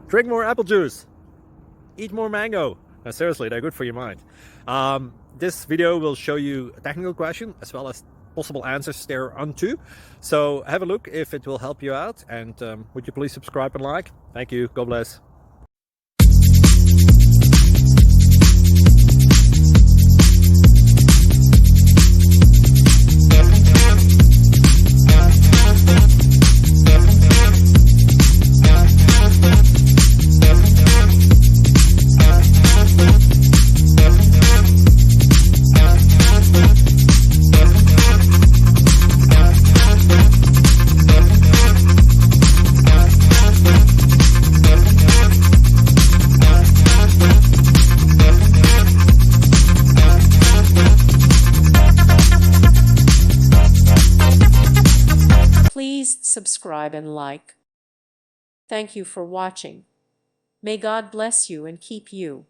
Drink more apple juice. Eat more mango. No, seriously, they're good for your mind. This video will show you a technical question as well as possible answers thereunto. So have a look if it will help you out, and would you please subscribe and like? Thank you. God bless. Please subscribe and like. Thank you for watching. May God bless you and keep you.